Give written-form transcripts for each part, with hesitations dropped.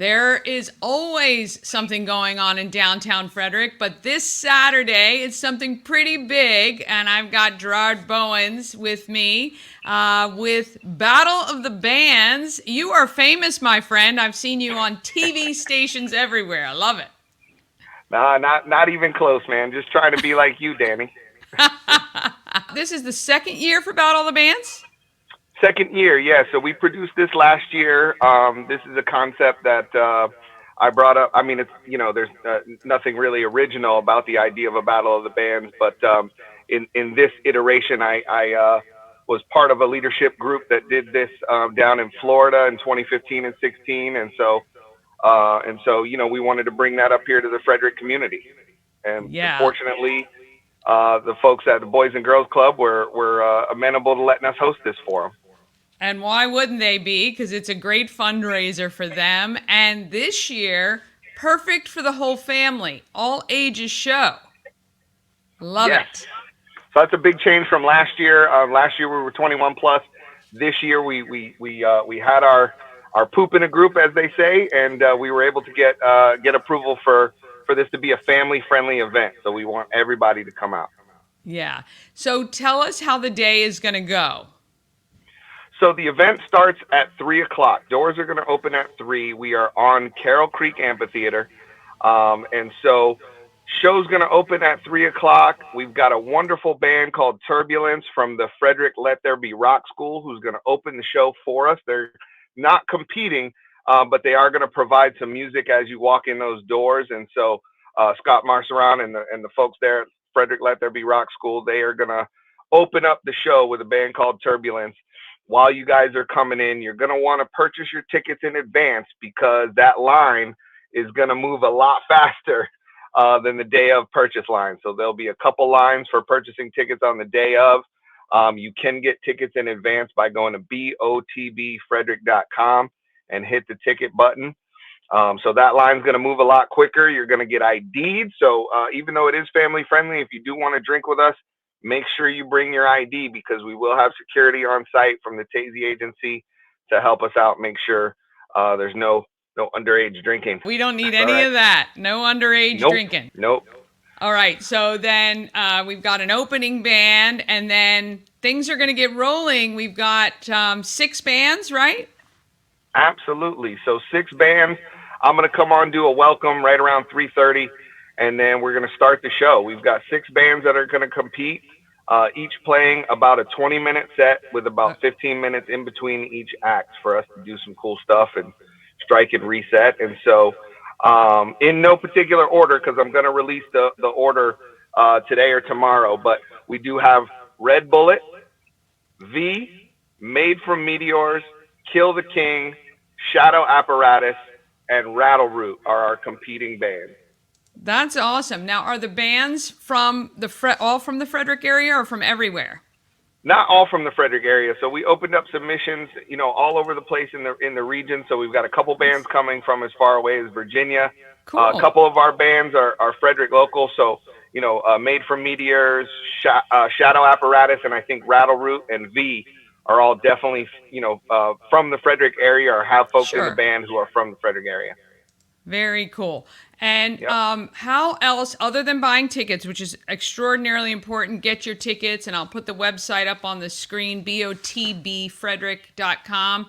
There is always something going on in downtown Frederick, but this Saturday it's something pretty big, and I've got Gerard Bowens with me with Battle of the Bands. You are famous, my friend. I've seen you on TV stations everywhere. I love it. Nah, not even close, man. Just trying to be like you, Danny. This is the second year for Battle of the Bands? Second year, yeah. So we produced this last year. This is a concept that I brought up. I mean, it's there's nothing really original about the idea of a battle of the bands, but in this iteration, I was part of a leadership group that did this down in Florida in 2015 and 16, and so we wanted to bring that up here to the Frederick community, and Yeah. fortunately, the folks at the Boys and Girls Club were amenable to letting us host this for them. And why wouldn't they be? Because it's a great fundraiser for them. And this year, perfect for the whole family, all ages show. Love Yes. it. So that's a big change from last year. Last year we were 21 plus. This year we had our poop in a group, as they say, and we were able to get approval for this to be a family friendly event. So we want everybody to come out. Yeah. So tell us how the day is going to go. So the event starts at 3 o'clock. Doors are going to open at 3. We are on Carroll Creek Amphitheater, and so show's going to open at 3 o'clock. We've got a wonderful band called Turbulence from the Frederick Let There Be Rock School who's going to open the show for us. They're not competing, but they are going to provide some music as you walk in those doors. And so Scott Marceron and the folks there at Frederick Let There Be Rock School, they are going to open up the show with a band called Turbulence. While you guys are coming in, you're going to want to purchase your tickets in advance because that line is going to move a lot faster than the day of purchase line. So there'll be a couple lines for purchasing tickets on the day of. You can get tickets in advance by going to botbfrederick.com and hit the ticket button. So that line's going to move a lot quicker. You're going to get ID'd. So even though it is family friendly, if you do want to drink with us, make sure you bring your ID because we will have security on site from the Tazy agency to help us out. Make sure there's no underage drinking. We don't need All any right. of that. No underage Nope. drinking. Nope. All right. So then we've got an opening band, and then things are going to get rolling. We've got 6 bands, right? Absolutely. So 6 bands. I'm going to come on, do a welcome right around 3:30, and then we're going to start the show. We've got 6 bands that are going to compete, each playing about a 20-minute set with about 15 minutes in between each act for us to do some cool stuff and strike and reset. And so in no particular order, because I'm going to release the order today or tomorrow, but we do have Red Bullet, V, Made from Meteors, Kill the King, Shadow Apparatus, and Rattle Root are our competing bands. That's awesome. Now, are the bands from all from the Frederick area or from everywhere? Not all from the Frederick area. So we opened up submissions, all over the place in the region. So we've got a couple bands coming from as far away as Virginia. Cool. A couple of our bands are Frederick local. So, Made from Meteors, Shadow Apparatus, and I think Rattle Root and V are all definitely, from the Frederick area or have folks in the band who are from the Frederick area. Very cool. And Yep. How else, other than buying tickets, which is extraordinarily important, get your tickets, and I'll put the website up on the screen, botbfrederick.com.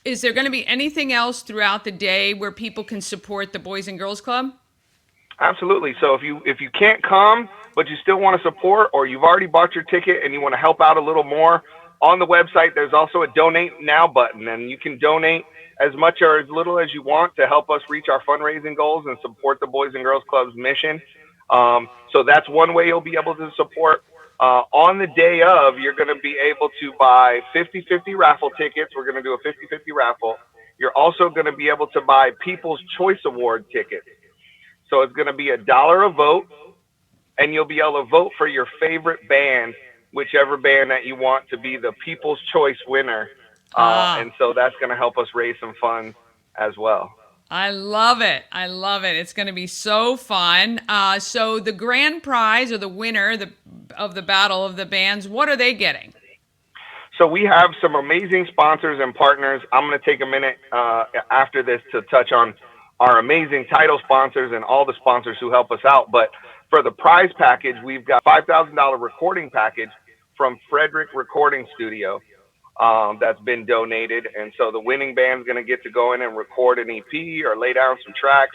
Is there going to be anything else throughout the day where people can support the Boys and Girls Club? Absolutely. So if you can't come, but you still want to support, or you've already bought your ticket and you want to help out a little more, on the website there's also a donate now button, and you can donate as much or as little as you want to help us reach our fundraising goals and support the Boys and Girls Club's mission. So that's one way you'll be able to support. On the day of, you're going to be able to buy 50-50 raffle tickets. We're going to do a 50-50 raffle. You're also going to be able to buy People's Choice Award tickets. So it's going to be $1 a vote, and you'll be able to vote for your favorite band, whichever band that you want to be the People's Choice winner. And so that's going to help us raise some funds as well. I love it. I love it. It's going to be so fun. So the grand prize or the winner of the Battle of the Bands, what are they getting? So we have some amazing sponsors and partners. I'm going to take a minute after this to touch on our amazing title sponsors and all the sponsors who help us out. But for the prize package, we've got $5,000 recording package from Frederick Recording Studio that's been donated. And so the winning band's going to get to go in and record an EP or lay down some tracks.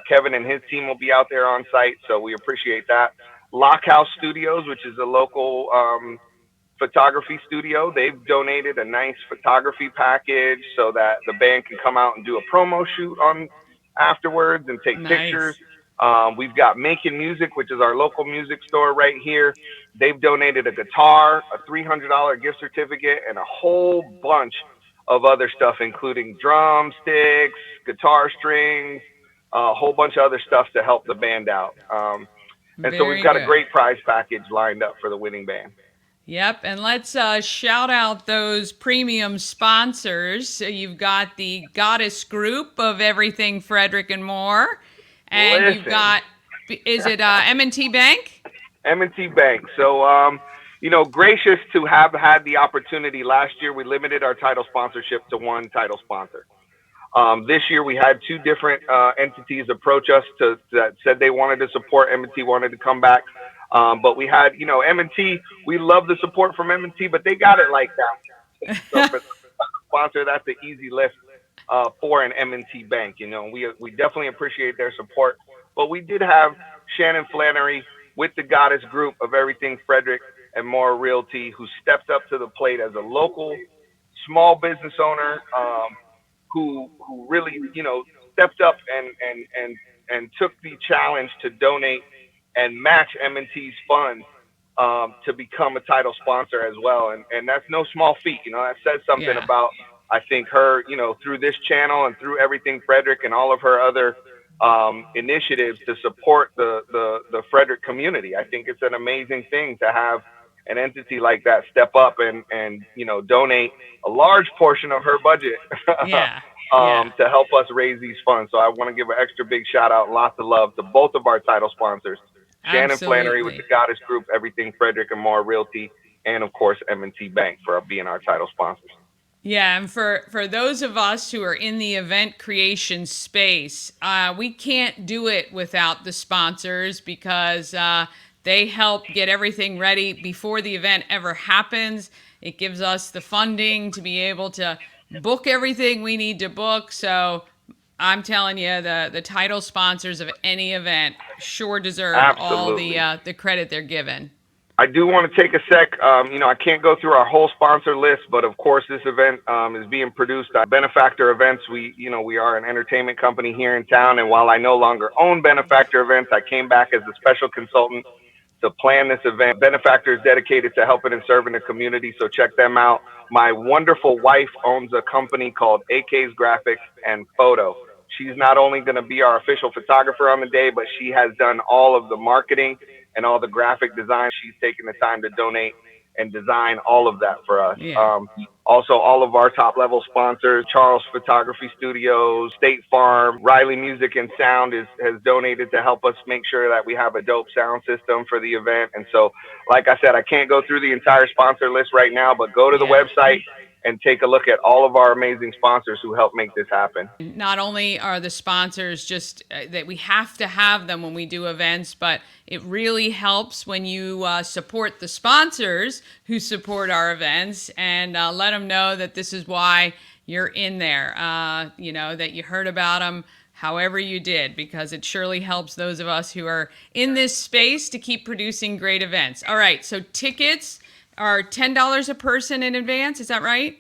Kevin and his team will be out there on site, so we appreciate that. Lockhouse Studios, which is a local photography studio. They've donated a nice photography package so that the band can come out and do a promo shoot on afterwards and take pictures. Nice. We've got Making Music, which is our local music store right here. They've donated a guitar, a $300 gift certificate, and a whole bunch of other stuff, including drumsticks, guitar strings, a whole bunch of other stuff to help the band out. And so we've Very got a good. great prize package lined up for the winning band. Yep, and let's shout out those premium sponsors. So you've got the Goddess Group of everything Frederick and more, and you've Listen. got, is it M&T Bank? M&T Bank. So, gracious to have had the opportunity. Last year, we limited our title sponsorship to one title sponsor. This year, we had two different entities approach us that said they wanted to support. M&T wanted to come back. But we had, M&T, we love the support from M&T, but they got it like that. So for the sponsor, that's an easy lift for an M&T bank. We definitely appreciate their support. But we did have Shannon Flannery with the Goddess Group of Everything Frederick and More Realty, who stepped up to the plate as a local small business owner who really, stepped up and took the challenge to donate and match M&T's funds to become a title sponsor as well. And that's no small feat. That says something Yeah. about, I think, her, through this channel and through Everything Frederick and all of her other initiatives to support the Frederick community. I think it's an amazing thing to have an entity like that step up and donate a large portion of her budget Yeah. Yeah. to help us raise these funds. So I want to give an extra big shout out and lots of love to both of our title sponsors, Shannon Flannery with the Absolutely. Goddess Group, Everything Frederick and More Realty, and of course M&T Bank for being our title sponsors. Yeah, and for those of us who are in the event creation space, we can't do it without the sponsors because they help get everything ready before the event ever happens. It gives us the funding to be able to book everything we need to book. So I'm telling you, the title sponsors of any event sure deserve all Absolutely. the credit they're given. I do want to take a sec. I can't go through our whole sponsor list, but of course, this event is being produced by Benefactor Events. We are an entertainment company here in town, and while I no longer own Benefactor Events, I came back as a special consultant to plan this event. Benefactor is dedicated to helping and serving the community, so check them out. My wonderful wife owns a company called AK's Graphics and Photo. She's not only going to be our official photographer on the day, but she has done all of the marketing and all the graphic design. She's taken the time to donate and design all of that for us. Yeah. Also, all of our top level sponsors, Charles Photography Studios, State Farm, Riley Music and Sound has donated to help us make sure that we have a dope sound system for the event. And so, like I said, I can't go through the entire sponsor list right now, but go to the Yeah. website and take a look at all of our amazing sponsors who help make this happen. Not only are the sponsors just that we have to have them when we do events, but it really helps when you support the sponsors who support our events and let them know that this is why you're in there, that you heard about them however you did, because it surely helps those of us who are in this space to keep producing great events. All right, so tickets are $10 a person in advance. Is that right?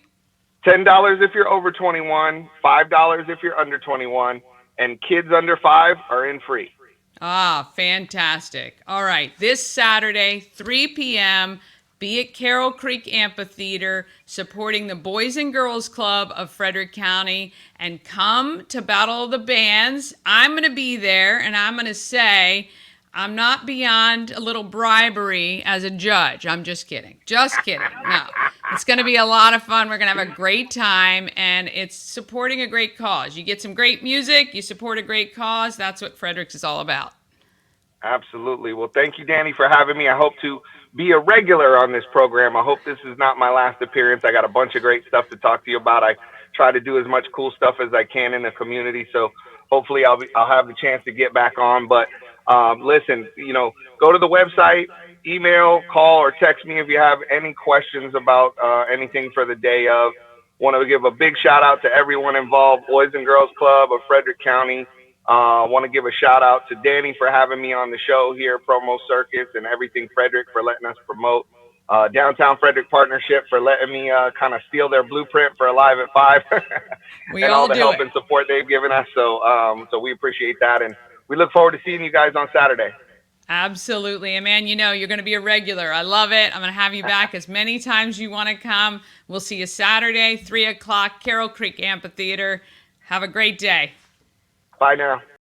$10 if you're over 21, $5 if you're under 21, and kids under 5 are in free. Ah, fantastic. All right, this Saturday, 3 p.m., be at Carroll Creek Amphitheater, supporting the Boys and Girls Club of Frederick County, and come to Battle of the Bands. I'm going to be there, and I'm going to say, I'm not beyond a little bribery as a judge. I'm just kidding. Just kidding. No. It's going to be a lot of fun. We're going to have a great time, and it's supporting a great cause. You get some great music, you support a great cause. That's what Frederick's is all about. Absolutely. Well, thank you, Danny, for having me. I hope to be a regular on this program. I hope this is not my last appearance. I got a bunch of great stuff to talk to you about. I try to do as much cool stuff as I can in the community. So hopefully I'll have the chance to get back on. But listen, go to the website, email, call, or text me if you have any questions about anything for the day of. Want to give a big shout out to everyone involved, Boys and Girls Club of Frederick County. Want to give a shout out to Danny for having me on the show here, Promo Circus, and Everything Frederick for letting us promote. Downtown Frederick Partnership for letting me kind of steal their blueprint for Alive at 5 We and all all the do help it. and support they've given us. So we appreciate that. And we look forward to seeing you guys on Saturday. Absolutely. And man, you're going to be a regular. I love it. I'm going to have you back as many times you want to come. We'll see you Saturday, 3 o'clock, Carroll Creek Amphitheater. Have a great day. Bye now.